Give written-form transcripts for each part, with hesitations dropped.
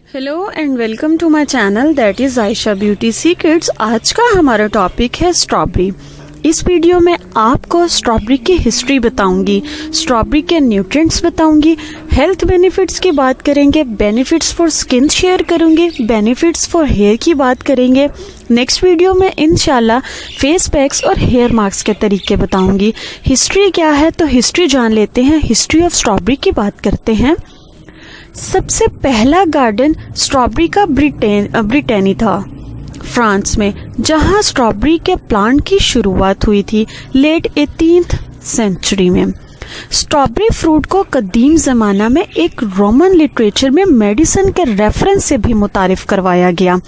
Hello and welcome to my channel that is Ayesha beauty secrets. आज का हमारा topic है स्ट्रॉबेरी। इस वीडियो में आपको स्ट्रॉबेरी की हिस्ट्री बताऊंगी, स्ट्रॉबेरी के न्यूट्रिएंट्स बताऊंगी, हेल्थ बेनिफिट्स की बात करेंगे, बेनिफिट्स फॉर स्किन शेयर करूंगी, बेनिफिट्स फॉर हेयर की बात करेंगे। नेक्स्ट वीडियो में इंशाल्लाह फेस पैक्स और हेयर मास्क के तरीके बताऊंगी। हिस्ट्री क्या है तो हिस्ट्री जान लेते हैं। हिस्ट्री ऑफ स्ट्रॉबेरी की बात करते हैं। सबसे पहला गार्डन स्ट्रॉबेरी का ब्रिटेनी था फ्रांस में, जहां स्ट्रॉबेरी के प्लांट की शुरुआत हुई थी लेट 18th सेंचुरी में। स्ट्रॉबेरी फ्रूट को कदीम जमाना में एक रोमन लिटरेचर में मेडिसिन के रेफरेंस से भी मुतारिफ करवाया गया।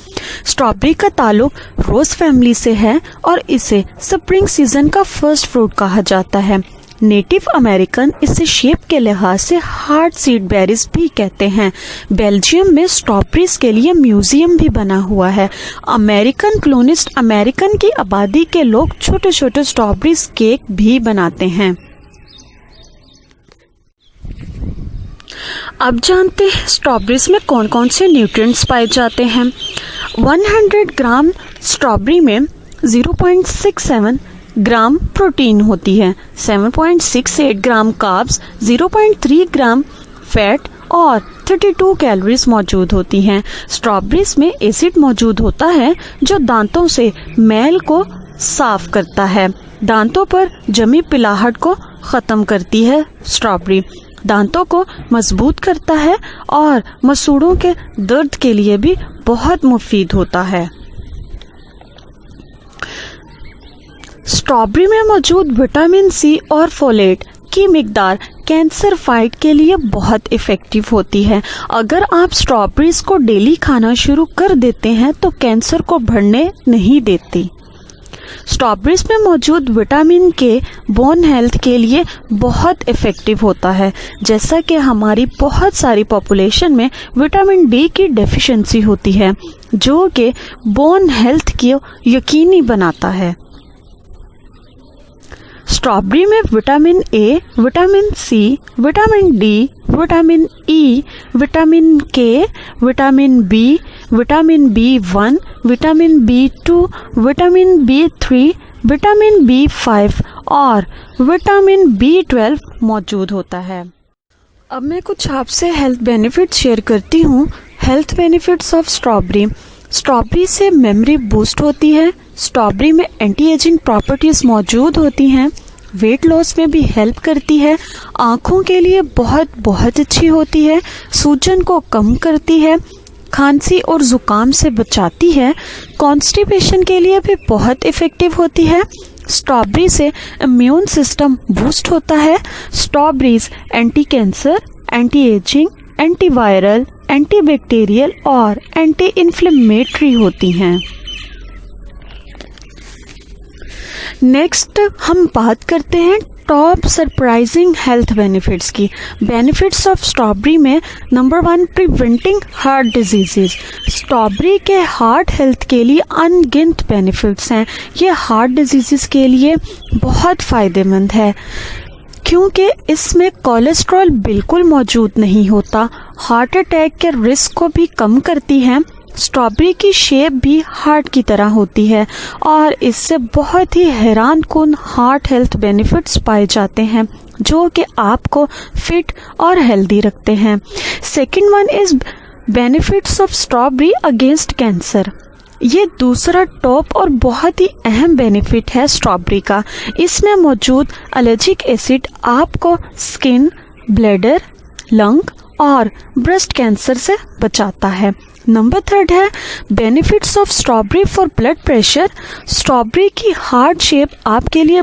स्ट्रॉबेरी का ताल्लुक रोज फैमिली से है और इसे स्प्रिंग सीजन का फर्स्ट फ्रूट कहा जाता है। नेटिव अमेरिकन इसे शेप के लिहाज से हार्ड सीड बेरीज भी कहते हैं। बेल्जियम में स्ट्रॉबेरीज के लिए म्यूजियम भी बना हुआ है। अमेरिकन कॉलोनिस्ट अमेरिकन की आबादी के लोग छोटे छोटे स्ट्रॉबेरीज केक भी बनाते हैं। अब जानते हैं स्ट्रॉबेरीज में कौन कौन से न्यूट्रिएंट्स पाए जाते हैं। 100 ग्राम स्ट्रॉबेरी में 0.67 ग्राम प्रोटीन होती है, 7.68 ग्राम कार्ब्स, 0.3 ग्राम फैट और 32 कैलोरीज मौजूद होती हैं। स्ट्रॉबेरीज में एसिड मौजूद होता है जो दांतों से मैल को साफ करता है, दांतों पर जमी पिलाहट को खत्म करती है। स्ट्रॉबेरी दांतों को मजबूत करता है और मसूड़ों के दर्द के लिए भी बहुत मुफीद होता है। स्ट्रॉबेरी में मौजूद विटामिन सी और फोलेट की मिकदार कैंसर फाइट के लिए बहुत इफेक्टिव होती है। अगर आप स्ट्रॉबेरीज को डेली खाना शुरू कर देते हैं तो कैंसर को बढ़ने नहीं देती। स्ट्रॉबेरीज में मौजूद विटामिन के बोन हेल्थ के लिए बहुत इफेक्टिव होता है। जैसा कि हमारी बहुत सारी पॉपुलेशन में विटामिन डी की डेफिशिएंसी होती है, जो कि बोन हेल्थ को यकीनी बनाता है। स्ट्रॉबेरी में vitamin A, vitamin C, vitamin D, vitamin E, vitamin K, vitamin B, vitamin B1, vitamin B2, vitamin B3, vitamin B5 और विटामिन B12 मौजूद होता है। अब मैं कुछ आपसे हेल्थ बेनिफिट्स शेयर करती हूँ। Health benefits of strawberry. Strawberry से मेमोरी बूस्ट होती है। स्ट्रॉबेरी में एंटी एजिंग प्रॉपर्टीज मौजूद होती हैं। वेट लॉस में भी हेल्प करती है। आँखों के लिए बहुत अच्छी होती है। सूजन को कम करती है। खांसी और जुकाम से बचाती है। कॉन्स्टिपेशन के लिए भी बहुत इफेक्टिव होती है। स्ट्रॉबेरी से इम्यून सिस्टम बूस्ट होता है। Strawberries anti cancer, anti ageing, antiviral, antibacterial और एंटी इन्फ्लेमेटरी होती हैं। नेक्स्ट हम बात करते हैं टॉप सरप्राइजिंग हेल्थ बेनिफिट्स की। बेनिफिट्स ऑफ स्ट्रॉबेरी में number 1, preventing heart diseases. Strawberry के हार्ट हेल्थ के लिए अनगिनत बेनिफिट्स हैं। ये हार्ट डिजीजेस के लिए बहुत फायदेमंद है क्योंकि इसमें कोलेस्ट्रॉल बिल्कुल मौजूद नहीं होता। हार्ट अटैक के रिस्क को भी कम करती है। स्ट्रॉबेरी की शेप भी हार्ट की तरह होती है और इससे बहुत ही हैरान कुन हार्ट हेल्थ बेनिफिट्स पाए जाते हैं जो कि आपको फिट और हेल्दी रखते हैं। Second one is benefits of strawberry against cancer. ये दूसरा टॉप और बहुत ही अहम बेनिफिट है स्ट्रॉबेरी का। इसमें मौजूद एलर्जिक एसिड आपको स्किन, ब्लैडर, लंग और ब्रेस्ट कैंसर से बचाता है। नंबर 3 है benefits of strawberry for blood pressure. Strawberry की हार्ट शेप आपके लिए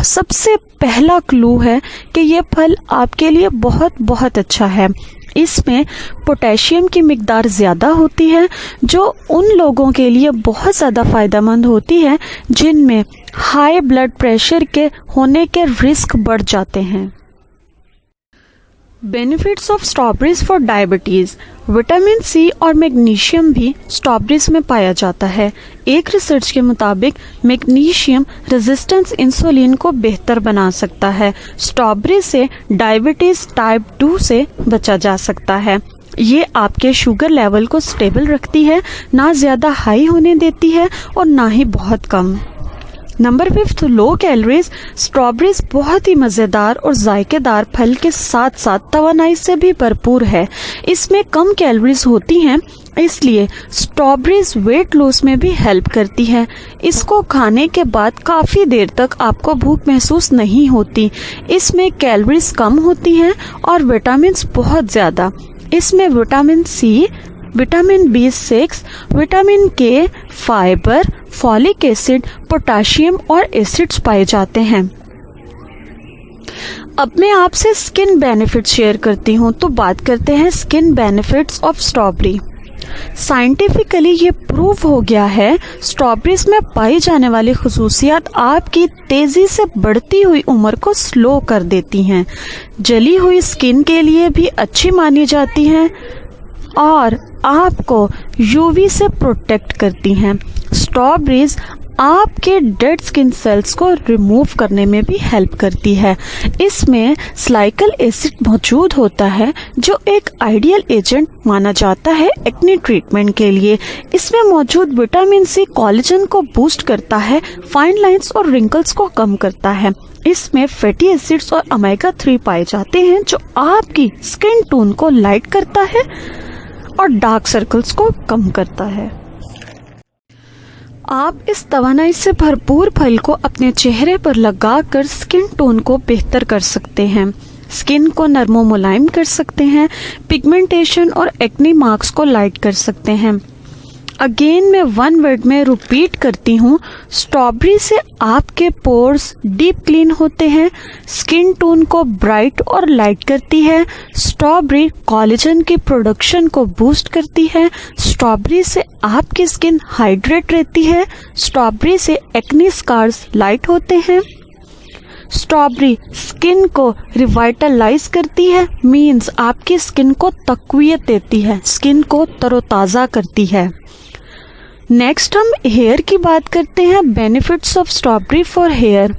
सबसे पहला क्लू है कि ये फल आपके लिए बहुत अच्छा है। इसमें पोटेशियम की मिकदार ज़्यादा होती है जो उन लोगों के लिए बहुत ज़्यादा फायदेमंद होती है जिनमें हाई ब्लड प्रेशर के होने के रिस्क बढ़ जाते हैं। Benefits of strawberries for diabetes. Vitamin C और मैग्नीशियम भी स्ट्रॉबेरीज में पाया जाता है। एक रिसर्च के मुताबिक मैग्नीशियम रेजिस्टेंस इंसुलिन को बेहतर बना सकता है। स्ट्रॉबेरी से डायबिटीज टाइप 2 से बचा जा सकता है। ये आपके शुगर लेवल को स्टेबल रखती है, ना ज़्यादा हाई होने देती है और ना ही बहुत कम। Number 5, low calories. स्ट्रॉबेरीज बहुत ही मज़ेदार और जायकेदार फल के साथ साथ तवानाई से भी भरपूर है। इसमें कम कैलोरीज होती हैं, इसलिए स्ट्रॉबेरीज वेट लॉस में भी हेल्प करती है। इसको खाने के बाद काफ़ी देर तक आपको भूख महसूस नहीं होती। इसमें कैलोरीज कम होती हैं और विटामिन बहुत ज़्यादा। इसमें vitamin C, vitamin B6, vitamin K, fibre, folic acid, potassium और एसिड्स पाए जाते हैं। अब मैं आपसे स्किन बेनिफिट्स शेयर करती हूँ, तो बात करते हैं skin benefits of strawberry. Scientifically ये प्रूव हो गया है, स्ट्रॉबेरीज में पाई जाने वाली खुसूसियात आपकी तेजी से बढ़ती हुई उम्र को स्लो कर देती हैं। जली हुई स्किन के लिए भी अच्छी मानी जाती हैं और आपको यूवी से प्रोटेक्ट करती हैं। स्ट्रॉबेरीज आपके डेड स्किन सेल्स को रिमूव करने में भी हेल्प करती है। इसमें साइलिक एसिड मौजूद होता है जो एक आइडियल एजेंट माना जाता है एक्ने ट्रीटमेंट के लिए। इसमें मौजूद विटामिन सी कोलेजन को बूस्ट करता है, फाइन लाइंस और रिंकल्स को कम करता है। इसमें फैटी एसिड्स और ओमेगा 3 पाए जाते हैं जो आपकी स्किन टोन को लाइट करता है और डार्क सर्कल्स को कम करता है। आप इस तवानाई से भरपूर फल को अपने चेहरे पर लगाकर स्किन टोन को बेहतर कर सकते हैं, स्किन को नरमो मुलायम कर सकते हैं, पिगमेंटेशन और एक्ने मार्क्स को लाइट कर सकते हैं। अगेन मैं वन वर्ड में रिपीट करती हूँ, स्ट्रॉबेरी से आपके पोर्स डीप क्लीन होते हैं, स्किन टोन को ब्राइट और लाइट करती है, स्ट्रॉबेरी कोलेजन की प्रोडक्शन को बूस्ट करती है, स्ट्रॉबेरी से आपकी स्किन हाइड्रेट रहती है, स्ट्रॉबेरी से एक्ने स्कार्स लाइट होते हैं, स्ट्रॉबेरी स्किन को रिवाइटलाइज करती है, मीन्स आपकी स्किन को तक़वियत देती है, स्किन को तरोताज़ा करती है। नेक्स्ट हम हेयर की बात करते हैं, benefits of strawberry for hair.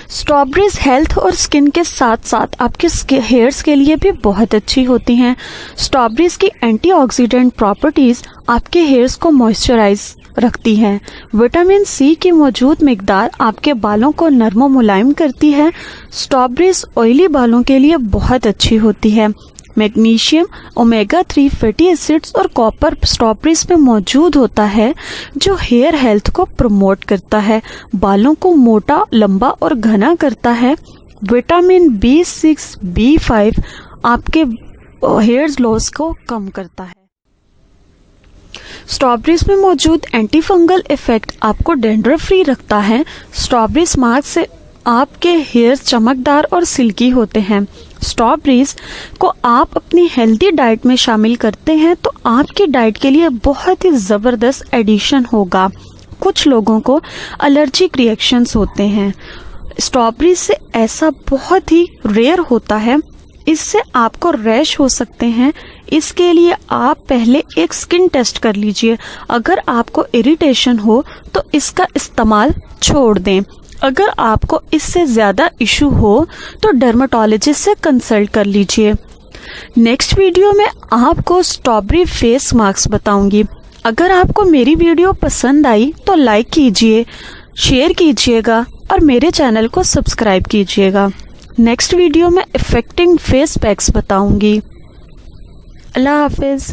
Strawberries health और स्किन के साथ साथ आपके हेयर्स के लिए भी बहुत अच्छी होती हैं। स्ट्रॉबेरीज की एंटीऑक्सीडेंट प्रॉपर्टीज आपके हेयर्स को मॉइस्चराइज रखती हैं। विटामिन सी की मौजूद मिकदार आपके बालों को नरमो मुलायम करती है। स्ट्रॉबेरीज ऑयली बालों के लिए बहुत अच्छी होती है। मैग्नीशियम, ओमेगा 3 फैटी एसिड्स और कॉपर स्ट्रॉबेरीज में मौजूद होता है जो हेयर हेल्थ को प्रमोट करता है, बालों को मोटा, लंबा और घना करता है। विटामिन B6, B5 आपके हेयर लॉस को कम करता है। स्ट्रॉबेरीज में मौजूद एंटी फंगल इफेक्ट आपको डैंड्रफ फ्री रखता है। स्ट्रॉबेरीज मार्क से आपके हेयर चमकदार और सिल्की होते हैं। स्ट्रॉबेरीज को आप अपनी हेल्दी डाइट में शामिल करते हैं तो आपकी डाइट के लिए बहुत ही ज़बरदस्त एडिशन होगा। कुछ लोगों को एलर्जिक रिएक्शंस होते हैं, स्ट्रॉबेरी से ऐसा बहुत ही रेयर होता है। इससे आपको रैश हो सकते हैं, इसके लिए आप पहले एक स्किन टेस्ट कर लीजिए। अगर आपको इरिटेशन हो तो इसका इस्तेमाल छोड़ दें। अगर आपको इससे ज़्यादा इशू हो तो डर्मेटोलॉजिस्ट से कंसल्ट कर लीजिए। नेक्स्ट वीडियो में आपको स्ट्रॉबेरी फेस मास्क बताऊंगी। अगर आपको मेरी वीडियो पसंद आई तो लाइक कीजिए, शेयर कीजिएगा और मेरे चैनल को सब्सक्राइब कीजिएगा। नेक्स्ट वीडियो में इफेक्टिंग फेस पैक्स बताऊंगी। अल्लाह हाफिज़।